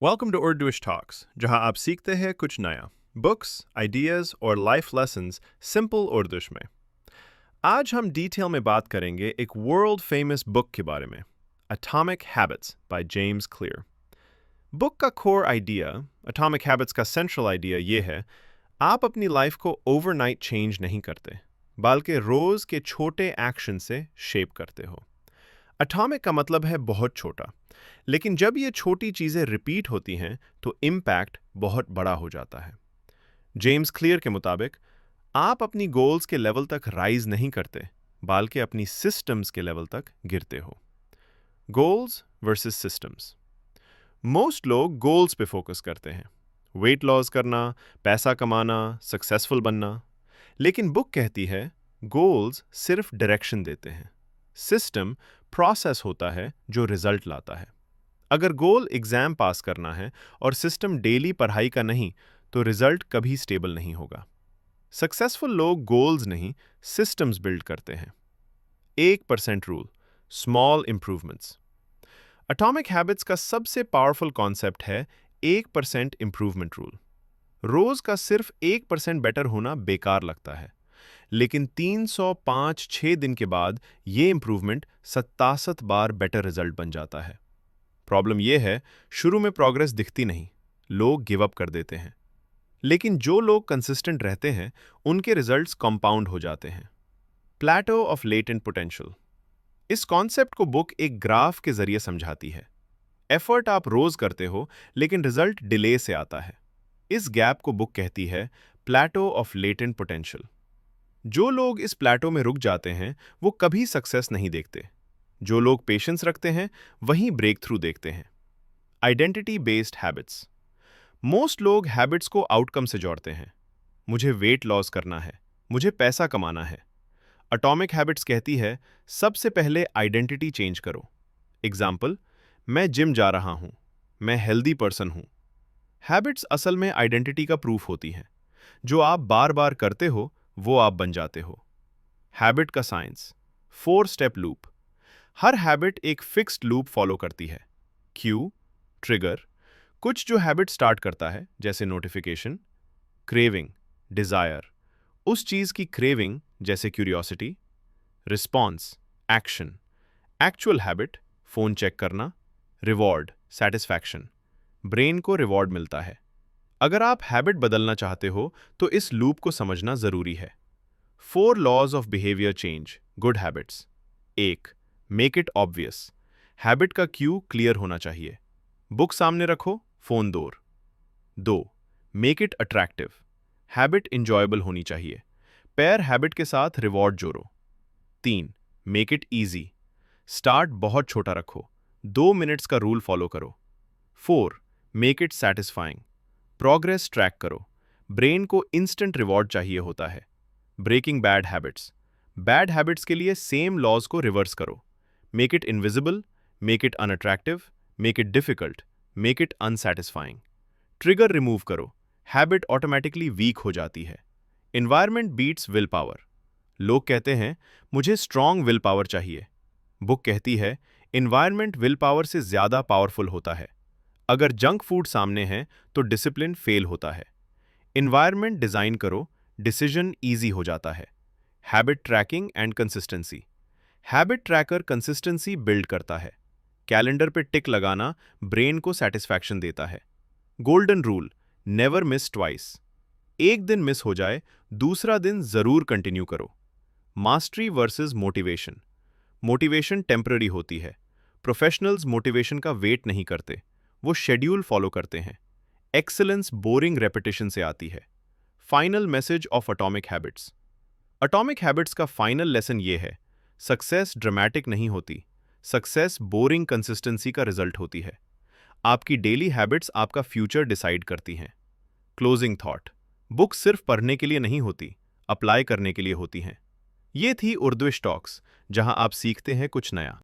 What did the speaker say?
Welcome to उर्दूश talks, जहां आप सीखते हैं कुछ नया बुक्स, आइडियाज़ और लाइफ लेसन्स सिंपल उर्दूश में। आज हम डिटेल में बात करेंगे एक वर्ल्ड फेमस बुक के बारे में, atomic habits by James clear. Book का कोर आइडिया, एटॉमिक हैबिट्स का सेंट्रल आइडिया ये है, आप अपनी लाइफ को ओवरनाइट चेंज नहीं करते, बल्कि रोज़ के छोटे एक्शन से शेप करते हो। एटॉमिक का मतलब है बहुत छोटा, लेकिन जब ये छोटी चीज़ें रिपीट होती हैं तो इम्पैक्ट बहुत बड़ा हो जाता है। जेम्स क्लियर के मुताबिक आप अपनी गोल्स के लेवल तक राइज नहीं करते, बल्कि अपनी सिस्टम्स के लेवल तक गिरते हो। Goals versus systems. मोस्ट लोग गोल्स पे फोकस करते हैं, वेट लॉस करना, पैसा कमाना, सक्सेसफुल बनना। लेकिन बुक कहती है गोल्स सिर्फ डायरेक्शन देते हैं, सिस्टम प्रोसेस होता है जो रिजल्ट लाता है। अगर गोल एग्जाम पास करना है और सिस्टम डेली पढ़ाई का नहीं, तो रिजल्ट कभी स्टेबल नहीं होगा। सक्सेसफुल लोग गोल्स नहीं, सिस्टम्स बिल्ड करते हैं। 1% rule, small improvements. Atomic habits का सबसे पावरफुल कॉन्सेप्ट है 1% इंप्रूवमेंट रूल। रोज का सिर्फ 1% बेटर होना बेकार लगता है, लेकिन 305-6 दिन के बाद ये इंप्रूवमेंट 67 बार बेटर रिजल्ट बन जाता है। प्रॉब्लम यह है, शुरू में प्रोग्रेस दिखती नहीं, लोग गिव अप कर देते हैं। लेकिन जो लोग कंसिस्टेंट रहते हैं, उनके रिजल्ट्स कंपाउंड हो जाते हैं। प्लेटो ऑफ लेटेंट पोटेंशियल। इस कॉन्सेप्ट को बुक एक ग्राफ के जरिए समझाती है। एफर्ट आप रोज करते हो, लेकिन रिजल्ट डिले से आता है। इस गैप को बुक कहती है प्लेटो ऑफ लेटेंट पोटेंशियल। जो लोग इस प्लेटो में रुक जाते हैं, वो कभी सक्सेस नहीं देखते। जो लोग पेशेंस रखते हैं, वहीं ब्रेक थ्रू देखते हैं। Identity based habits. मोस्ट लोग हैबिट्स को आउटकम से जोड़ते हैं। मुझे वेट लॉस करना है, मुझे पैसा कमाना है। एटॉमिक हैबिट्स कहती है सबसे पहले आइडेंटिटी चेंज करो। एग्जाम्पल, मैं जिम जा रहा हूं, मैं हेल्दी पर्सन हूं। हैबिट्स असल में आइडेंटिटी का प्रूफ होती हैं। जो आप बार बार करते हो, वो आप बन जाते हो। हैबिट का साइंस, 4 स्टेप लूप। हर हैबिट एक फिक्स्ड लूप फॉलो करती है। क्यू, ट्रिगर, कुछ जो हैबिट स्टार्ट करता है, जैसे नोटिफिकेशन। क्रेविंग, डिजायर, उस चीज की क्रेविंग, जैसे curiosity. Response, action, actual habit, phone check करना। रिवॉर्ड, सेटिस्फैक्शन, ब्रेन को रिवॉर्ड मिलता है। अगर आप हैबिट बदलना चाहते हो, तो इस लूप को समझना जरूरी है। 4 laws of behaviour change, good habits. 1, make it obvious. Habit का क्यू क्लियर होना चाहिए। बुक सामने रखो, फोन दूर। 2, make it attractive. Habit enjoyable होनी चाहिए। पेयर हैबिट के साथ रिवॉर्ड जोड़ो। 3, मेक इट इजी। स्टार्ट बहुत छोटा रखो, 2 मिनट्स का रूल फॉलो करो। 4, make it satisfying. Progress track करो। ब्रेन को इंस्टेंट रिवॉर्ड चाहिए होता है। Breaking bad habits. Bad habits के लिए सेम लॉज को रिवर्स करो। Make it invisible, make it unattractive, make it difficult, make it unsatisfying. Trigger remove करो, हैबिट ऑटोमेटिकली वीक हो जाती है। Environment beats will power. लोग कहते हैं मुझे स्ट्रॉन्ग विल पावर चाहिए। बुक कहती है एनवायरनमेंट विल पावर से ज्यादा पावरफुल होता है। अगर जंक फूड सामने है, तो डिसिप्लिन फेल होता है। एनवायरनमेंट डिजाइन करो, डिसीजन ईजी हो जाता है। Habit tracking and consistency. Habit tracker consistency build करता है। कैलेंडर पे टिक लगाना ब्रेन को सेटिस्फैक्शन देता है। Golden rule, never miss twice. एक दिन मिस हो जाए, दूसरा दिन जरूर कंटिन्यू करो। Mastery versus motivation. Motivation temporary होती है। प्रोफेशनल्स मोटिवेशन का वेट नहीं करते, वो शेड्यूल फॉलो करते हैं। एक्सीलेंस बोरिंग रेपिटेशन से आती है। Final message of atomic habits. Atomic habits का फाइनल लेसन ये है, सक्सेस ड्रामेटिक नहीं होती, सक्सेस बोरिंग कंसिस्टेंसी का रिजल्ट होती है। आपकी डेली हैबिट्स आपका फ्यूचर डिसाइड करती हैं। क्लोजिंग थॉट, बुक सिर्फ पढ़ने के लिए नहीं होती, अप्लाई करने के लिए होती हैं। ये थी उर्दू टॉक्स, जहां आप सीखते हैं कुछ नया।